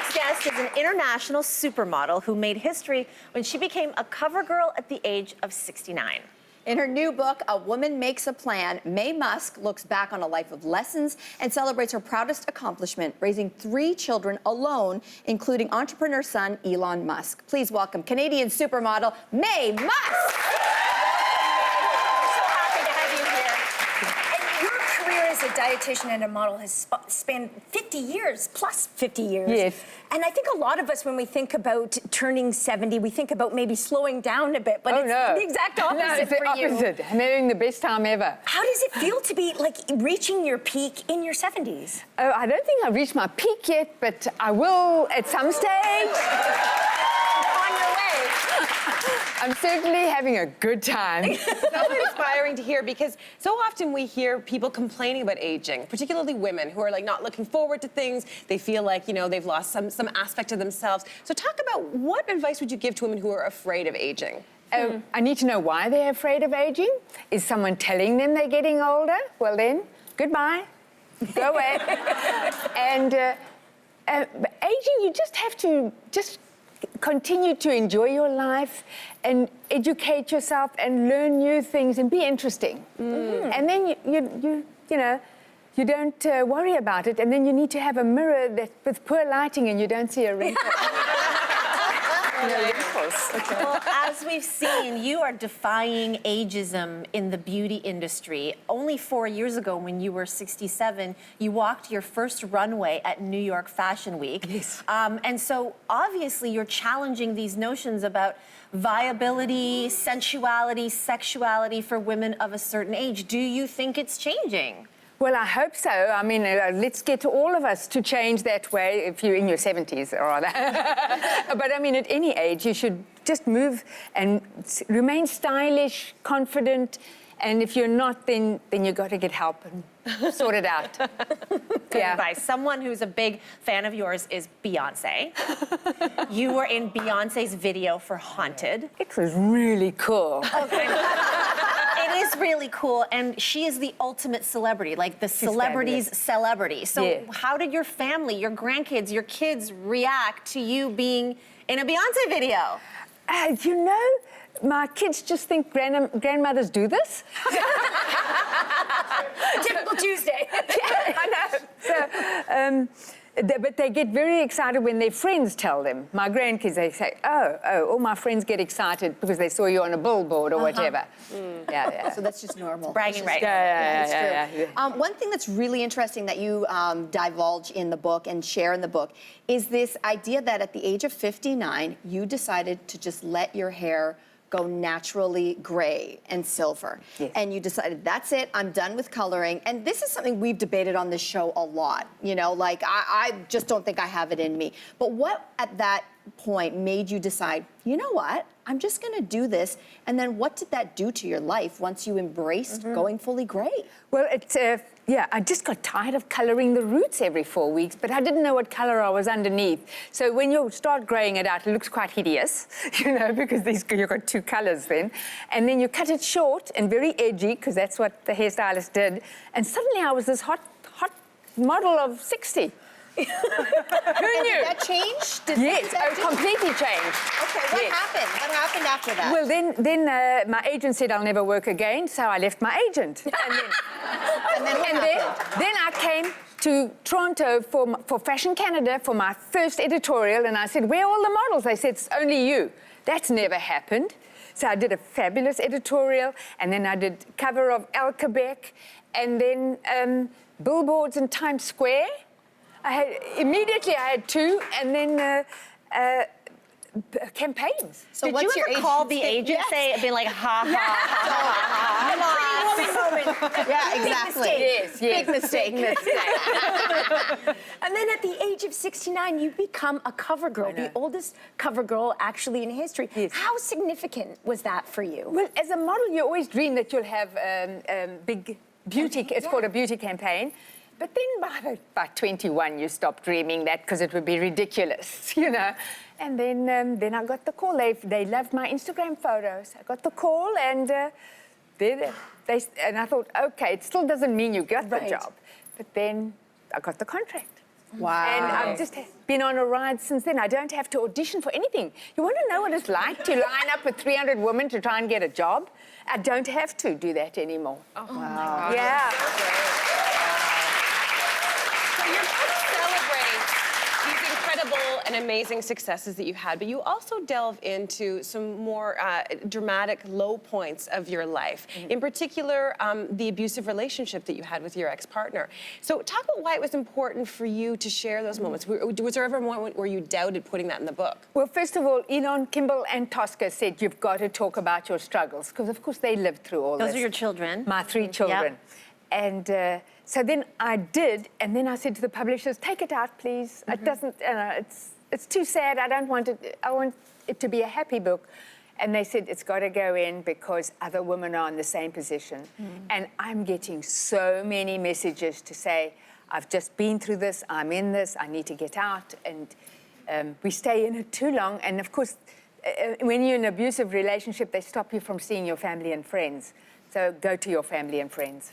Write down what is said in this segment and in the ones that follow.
next guest is an international supermodel who made history when she became a cover girl at the age of 69. In her new book, A Woman Makes a Plan, Maye Musk looks back on a life of lessons and celebrates her proudest accomplishment, raising 3 children alone, including entrepreneur son Elon Musk. Please welcome Canadian supermodel Maye Musk. As a dietitian and a model has spanned 50 years, plus 50 years. Yes. And I think a lot of us, when we think about turning 70, we think about maybe slowing down a bit, but it's the exact opposite no, it's the opposite. I'm having the best time ever. How does it feel to be like reaching your peak in your 70s? Oh, I don't think I've reached my peak yet, but I will at some stage. On your way. I'm certainly having a good time. It's so inspiring to hear because so often we hear people complaining about aging, particularly women who are like not looking forward to things. They feel like, you know, they've lost some aspect of themselves. So talk about what advice would you give to women who are afraid of aging? I need to know why they're afraid of aging. Is someone telling them they're getting older? Well then, goodbye. Go away. And aging, you just have to continue to enjoy your life and educate yourself and learn new things and be interesting. And then you know, you don't worry about it, and then you need to have a mirror that with poor lighting and you don't see a wrinkle. Well, as we've seen, you are defying ageism in the beauty industry. Only 4 years ago, when you were 67, you walked your first runway at New York Fashion Week. Yes. And so, obviously, you're challenging these notions about viability, sensuality, sexuality for women of a certain age. Do you think it's changing? Well, I hope so. I mean, let's get all of us to change that way if you're in your 70s, rather. But I mean, at any age, you should just move and remain stylish, confident, and if you're not, then you've got to get help and sort it out. Good advice. Someone who's a big fan of yours is Beyonce. You were in Beyonce's video for Haunted. It was really cool. It is really cool, and she is the ultimate celebrity, like the celebrity's celebrity. So how did your family, your grandkids, your kids react to you being in a Beyonce video? You know, my kids just think grandmothers do this. Typical Tuesday. I know. So, but they get very excited when their friends tell them. My grandkids, they say, oh, all my friends get excited because they saw you on a billboard or whatever. Yeah. So that's just normal. Bragging rights. Yeah. One thing that's really interesting that you divulge in the book and share in the book is this idea that at the age of 59, you decided to just let your hair go naturally gray and silver. Yes. And you decided, that's it, I'm done with coloring. And this is something we've debated on this show a lot. You know, like, I just don't think I have it in me. But what at that point made you decide, you know what, I'm just gonna do this? And then what did that do to your life once you embraced going fully gray? Well, I just got tired of colouring the roots every 4 weeks, but I didn't know what colour I was underneath. So when you start greying it out, it looks quite hideous, you know, because you've got 2 colours then. And then you cut it short and very edgy, because that's what the hairstylist did. And suddenly I was this hot model of 60. Who knew? Did that change? Yes, completely changed. Okay, what happened? What happened after that? Well, then my agent said I'll never work again, so I left my agent. And then I came to Toronto for Fashion Canada for my first editorial, and I said, where are all the models? They said, it's only you. That's never happened. So I did a fabulous editorial, and then I did cover of El Quebec, and then billboards in Times Square. Immediately I had 2, and then campaigns. So did you ever call the agent, being like, ha, ha, ha, ha, Yeah, exactly. Yes. Big mistake. And then at the age of 69, you become a cover girl, the oldest cover girl actually in history. Yes. How significant was that for you? Well, as a model, you always dream that you'll have big beauty, it's called a beauty campaign. But then by 21, you stop dreaming that because it would be ridiculous, you know. And then I got the call. They loved my Instagram photos. I got the call, and I thought, okay, it still doesn't mean you got the job. But then I got the contract. Wow. And I've just been on a ride since then. I don't have to audition for anything. You want to know what it's like to line up with 300 women to try and get a job? I don't have to do that anymore. Oh my God. Yeah. So you're going to celebrate these incredible and amazing successes that you've had, but you also delve into some more dramatic low points of your life. In particular, the abusive relationship that you had with your ex-partner. So talk about why it was important for you to share those moments. Was there ever a moment where you doubted putting that in the book? Well, first of all, Elon, Kimball, and Tosca said you've got to talk about your struggles, because of course they lived through all this. Those are your children. My 3 children. Yep. And so then I did, and then I said to the publishers, take it out, please. It doesn't, it's too sad. I don't want it, I want it to be a happy book. And they said, it's got to go in because other women are in the same position. And I'm getting so many messages to say, I've just been through this, I'm in this, I need to get out. And we stay in it too long. And of course, when you're in an abusive relationship, they stop you from seeing your family and friends. So go to your family and friends.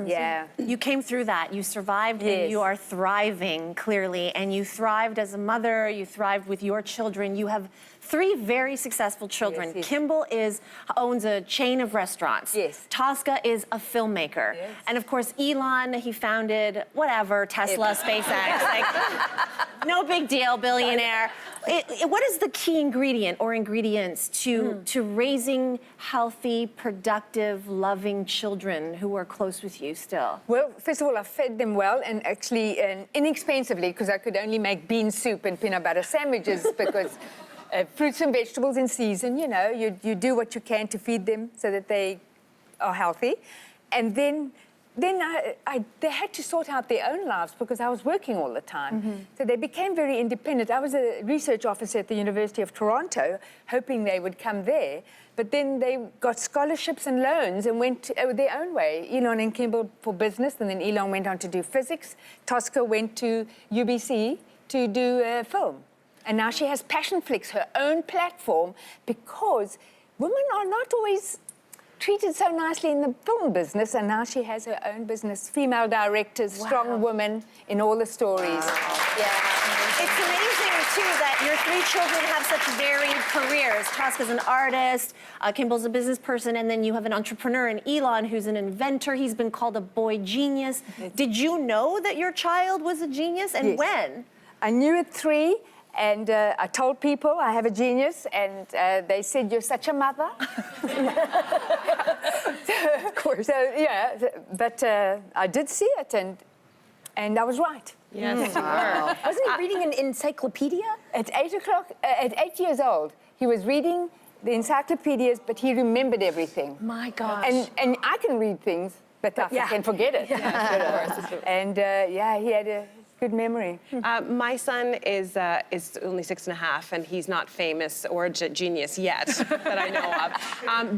Yeah. You came through that. You survived, Yes. and you are thriving, clearly. And you thrived as a mother. You thrived with your children. You have 3 very successful children. Yes, yes. Kimball owns a chain of restaurants. Yes. Tosca is a filmmaker. Yes. And of course, Elon, he founded whatever, Tesla, SpaceX. Like, no big deal, billionaire. What is the key ingredient or ingredients to raising healthy, productive, loving children who are close with you still? Well, first of all, I fed them well and actually inexpensively, because I could only make bean soup and peanut butter sandwiches because fruits and vegetables in season, you know, you do what you can to feed them so that they are healthy. And then they had to sort out their own lives because I was working all the time. So they became very independent. I was a research officer at the University of Toronto, hoping they would come there. But then they got scholarships and loans and went their own way. Elon and Kimball for business, and then Elon went on to do physics. Tosca went to UBC to do film. And now she has Passion Flicks, her own platform, because women are not always treated so nicely in the film business, and now she has her own business. Female directors, strong women in all the stories. Yeah. It's amazing, too, that your 3 children have such varied careers. Tosca's an artist, Kimball's a business person, and then you have an entrepreneur in Elon who's an inventor. He's been called a boy genius. Did you know that your child was a genius, and Yes. when? I knew at 3, and I told people I have a genius, and they said, you're such a mother. Of course. So, yeah, but I did see it, and I was right. Yes, Wow. Wasn't he reading an encyclopedia? At 8 o'clock, at 8 years old, he was reading the encyclopedias, but he remembered everything. My gosh. And I can read things, but I can forget it. And yeah, he had a good memory. My son is only 6.5, and he's not famous or a genius yet that I know of.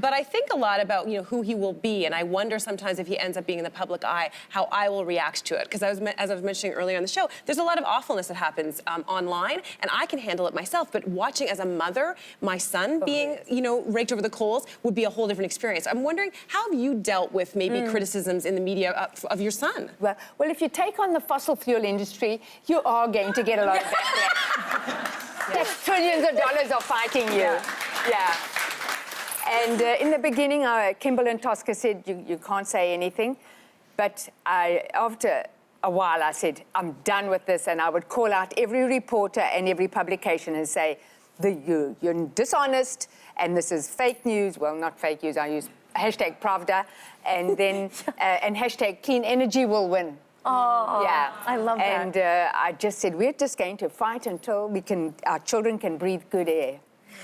But I think a lot about who he will be, and I wonder sometimes if he ends up being in the public eye, how I will react to it. Because as I was mentioning earlier on the show, there's a lot of awfulness that happens online, and I can handle it myself. But watching as a mother, my son being raked over the coals would be a whole different experience. I'm wondering, how have you dealt with maybe criticisms in the media of your son? Well, if you take on the fossil fuel industry, you are going to get a lot of backlash. That's trillions of dollars are fighting you. Yeah. And in the beginning, Kimball and Tosca said, you can't say anything. But after a while, I said, I'm done with this. And I would call out every reporter and every publication and say, you're dishonest, and this is fake news. Well, not fake news. I use hashtag Pravda, and then and hashtag clean energy will win. Oh, yeah, I love that. And I just said, we're just going to fight until our children can breathe good air.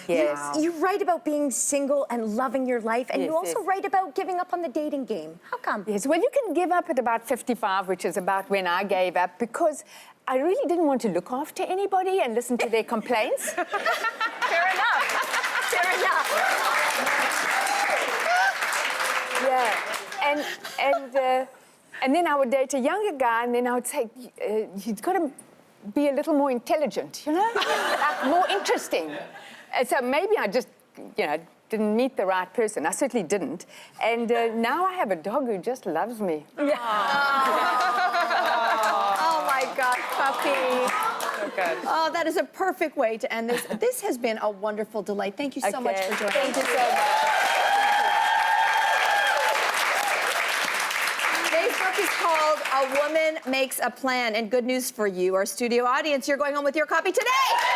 Yes. You write about being single and loving your life, and you also write about giving up on the dating game. How come? Yes, well, you can give up at about 55, which is about when I gave up, because I really didn't want to look after anybody and listen to their complaints. Fair enough. Fair enough. Yeah, and then I would date a younger guy, and then I would say, he's got to be a little more intelligent, like more interesting. And so maybe I just, didn't meet the right person. I certainly didn't. And now I have a dog who just loves me. Oh, my God. So good. Oh, that is a perfect way to end this. This has been a wonderful delight. Thank you so much for joining us. Thank you so much. Today's book is called A Woman Makes a Plan. And good news for you, our studio audience, you're going home with your copy today.